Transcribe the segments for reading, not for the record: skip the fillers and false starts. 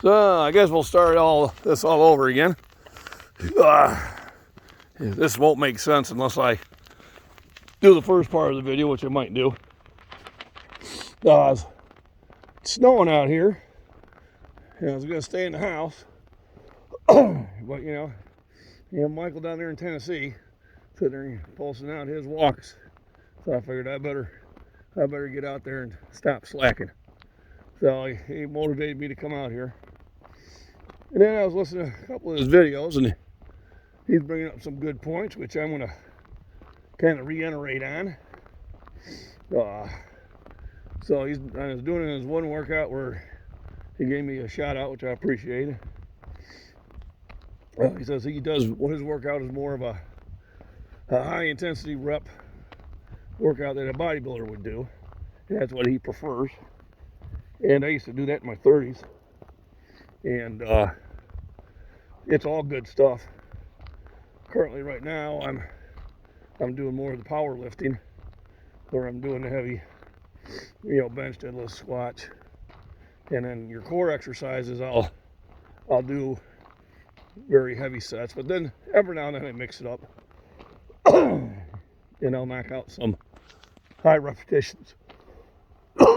So I guess we'll start all over again. This won't make sense unless I do the first part of the video, which I might do. It's snowing out here. I was going to stay in the house. But, you know, Michael down there in Tennessee sitting there posting out his walks. So I figured I better get out there and stop slacking. So he motivated me to come out here. And then I was listening to a couple of his videos, and he's bringing up some good points, which I'm going to kind of reiterate on. So I was doing his one workout where he gave me a shout out, which I appreciate. He says his workout is more of a high intensity rep workout that a bodybuilder would do. And that's what he prefers. And I used to do that in my 30s. And it's all good stuff. Currently right now I'm doing more of the powerlifting, where I'm doing the heavy, bench, deadlift, squats. And then your core exercises I'll do very heavy sets, but then every now and then I mix it up. And I'll knock out some high repetitions. Here's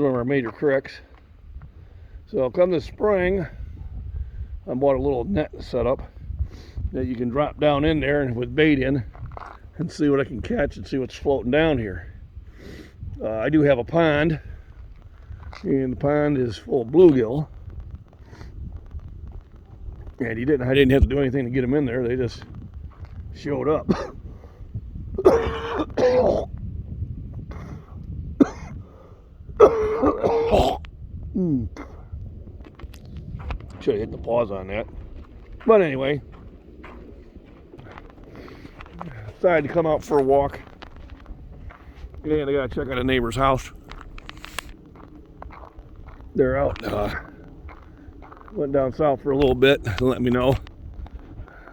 one of our major cricks. So come this spring, I bought a little net set up that you can drop down in there and with bait in and see what I can catch and see what's floating down here. I do have a pond, and the pond is full of bluegill. And I didn't have to do anything to get them in there. They just showed up. Should have hit the pause on that. But anyway, decided to come out for a walk. And I gotta check out a neighbor's house. They're out. Went down south for a little bit and let me know.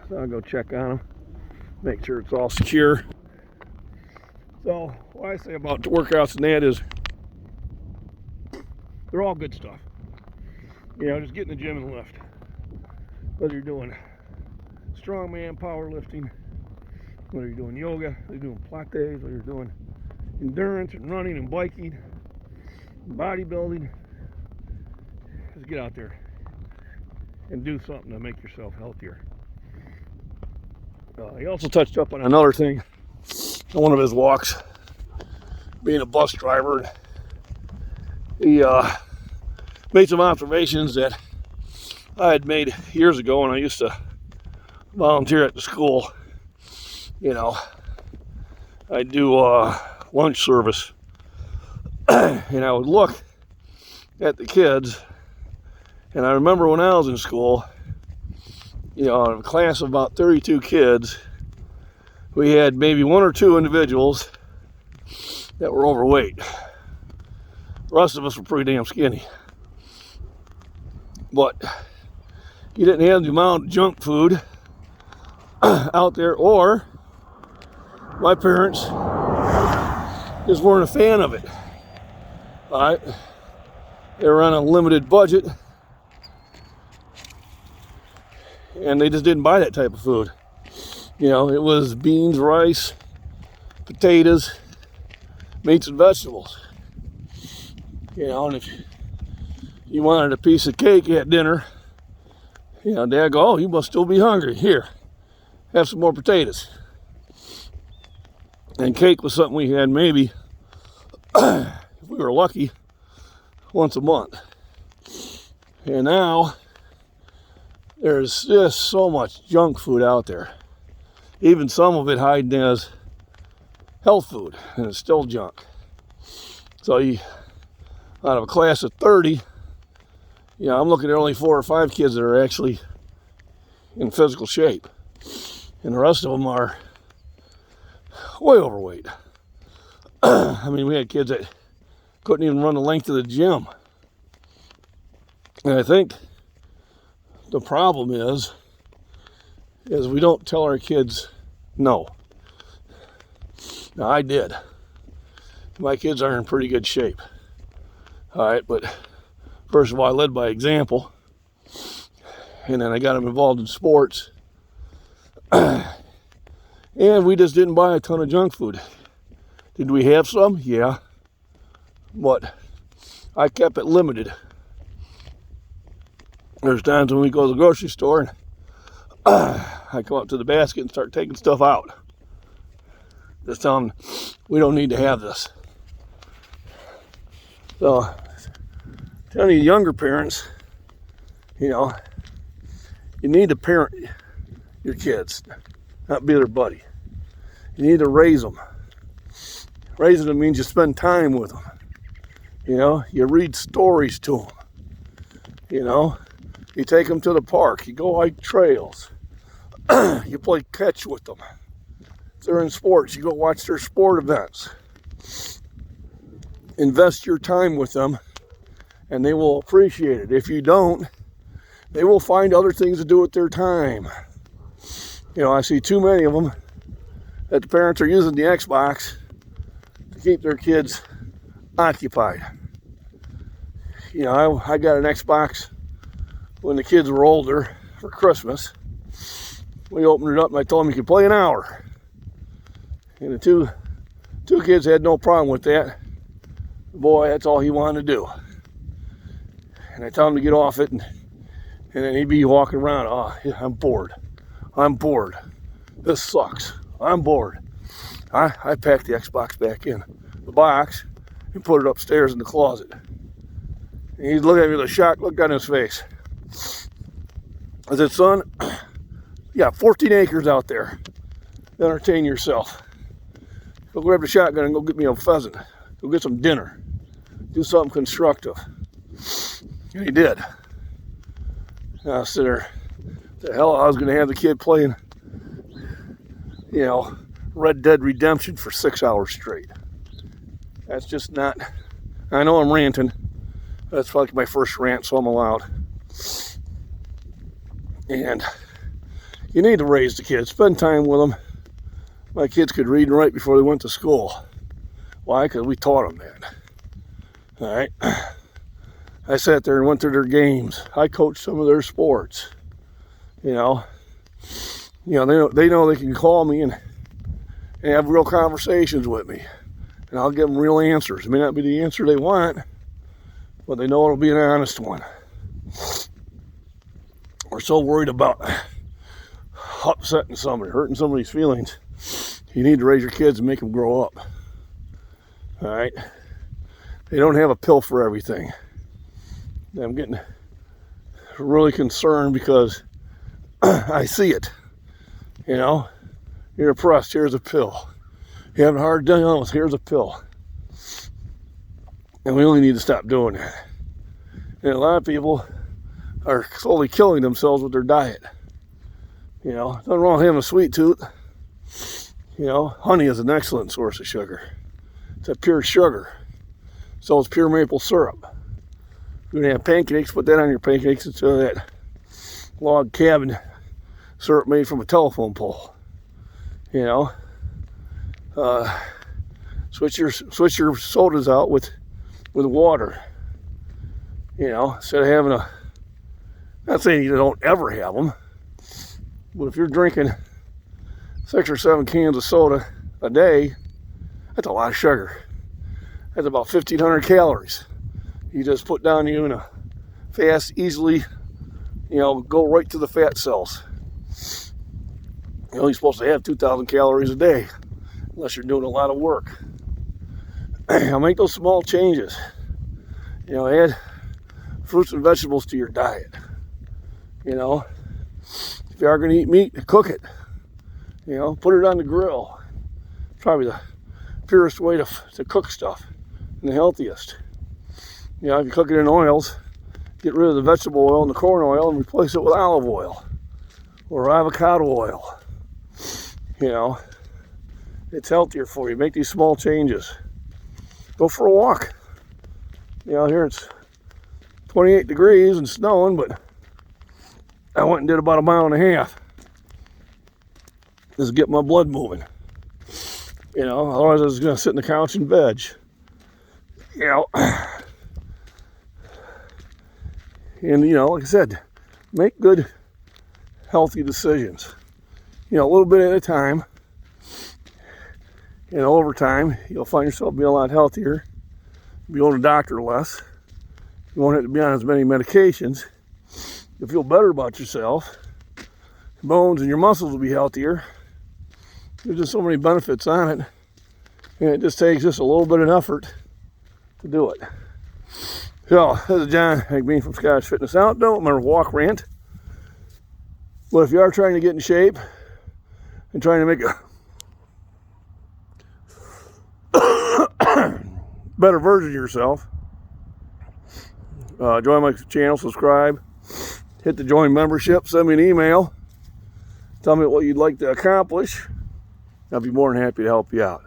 So I'll go check on them, make sure it's all secure. So what I say about the workouts and that is they're all good stuff. Just get in the gym and lift. Whether you're doing strongman, powerlifting, whether you're doing yoga, whether you're doing Pilates, whether you're doing endurance and running and biking, bodybuilding, just get out there and do something to make yourself healthier. He also touched up on another thing on one of his walks, being a bus driver. He made some observations that I had made years ago when I used to volunteer at the school. I'd do lunch service, and I would look at the kids. And I remember when I was in school, in a class of about 32 kids, we had maybe one or two individuals that were overweight. The rest of us were pretty damn skinny. But you didn't have the amount of junk food out there, or my parents just weren't a fan of it. All right? They were on a limited budget, and they just didn't buy that type of food. It was beans, rice, potatoes, meats and vegetables. And if you wanted a piece of cake at dinner, Dad go, "Oh, you must still be hungry. Here, have some more potatoes." And cake was something we had maybe, if we were lucky, once a month. And now there's just so much junk food out there. Even some of it hiding as health food, and it's still junk. So out of a class of 30, I'm looking at only 4 or 5 kids that are actually in physical shape. And the rest of them are way overweight. We had kids that couldn't even run the length of the gym. And I think the problem is we don't tell our kids no. Now, I did. My kids are in pretty good shape. All right, but First of all, I led by example, and then I got them involved in sports. And we just didn't buy a ton of junk food. Did we have some? Yeah. But I kept it limited. There's times when we go to the grocery store and I come up to the basket and start taking stuff out. Just tell them we don't need to have this. So, telling you younger parents, you know, you need to parent your kids, not be their buddy. You need to raise them. Raising them means you spend time with them. You know, you read stories to them. You know, you take them to the park. You go hike trails. You play catch with them. If they're in sports, you go watch their sport events. Invest your time with them, and they will appreciate it. If you don't, they will find other things to do with their time. You know, I see too many of them that the parents are using the Xbox to keep their kids occupied. You know, I got an Xbox when the kids were older for Christmas. We opened it up and I told them you could play an hour. And the two kids had no problem with that. Boy, that's all he wanted to do. And I told him to get off it, and then he'd be walking around, oh, I'm bored. I'm bored. This sucks. I'm bored. I packed the Xbox back in the box and put it upstairs in the closet. And he's looking at me with a shocked look on his face. I said, son, you got 14 acres out there. Entertain yourself. Go grab the shotgun and go get me a pheasant. Go get some dinner. Do something constructive. And he did. And I was sitting there, the hell I was going to have the kid playing, you know, Red Dead Redemption for 6 hours straight. That's just not, I know I'm ranting. That's like my first rant, so I'm allowed. And you need to raise the kids, spend time with them. My kids could read and write before they went to school. Why? Because we taught them that. All right. I sat there and went through their games. I coached some of their sports. You know, they know they can call me and have real conversations with me, and I'll give them real answers. It may not be the answer they want, but they know it'll be an honest one. We're so worried about upsetting somebody, hurting somebody's feelings. You need to raise your kids and make them grow up. All right. They don't have a pill for everything. I'm getting really concerned because I see it. You know, you're depressed, here's a pill. You're having a hard day on it, here's a pill. And we only need to stop doing that. And a lot of people are slowly killing themselves with their diet. You know, nothing wrong with having a sweet tooth. You know, honey is an excellent source of sugar. It's a pure sugar. So it's pure maple syrup. You're going to have pancakes, put that on your pancakes instead of that log cabin syrup made from a telephone pole. You know, switch your sodas out with water. You know, instead of having not saying you don't ever have them, but if you're drinking 6 or 7 cans of soda a day, that's a lot of sugar. That's about 1,500 calories. You just put down you in a fast, easily, you know, go right to the fat cells. You're only supposed to have 2,000 calories a day, unless you're doing a lot of work. I'll make those small changes. You know, add fruits and vegetables to your diet. You know, if you are going to eat meat, cook it. You know, put it on the grill. Probably the purest way to cook stuff and the healthiest. You know, if you cook it in oils, get rid of the vegetable oil and the corn oil and replace it with olive oil or avocado oil. You know, it's healthier for you. Make these small changes. Go for a walk. You know, here it's 28 degrees and snowing, but I went and did about 1.5 miles. Just to get my blood moving. You know, otherwise I was going to sit on the couch and veg. You know, And, like I said, make good, healthy decisions. A little bit at a time. And over time, you'll find yourself being a lot healthier. Be going to the doctor less. You won't have to be on as many medications. You'll feel better about yourself. Your bones and your muscles will be healthier. There's just so many benefits on it. And it just takes just a little bit of effort to do it. So, this is John McBean from Scottish Fitness Out. Don't remember walk rant. But if you are trying to get in shape and trying to make a better version of yourself, join my channel, subscribe, hit the join membership, send me an email, tell me what you'd like to accomplish. I'll be more than happy to help you out.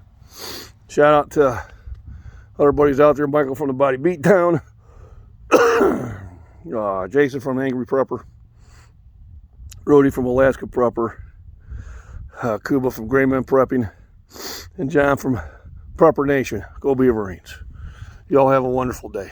Shout out to other buddies out there, Michael from the Body Beatdown, Jason from Angry Prepper, Rody from Alaska Prepper, Kuba from Gray Men Prepping, and John from Prepper Nation. Go Beaverines. Y'all have a wonderful day.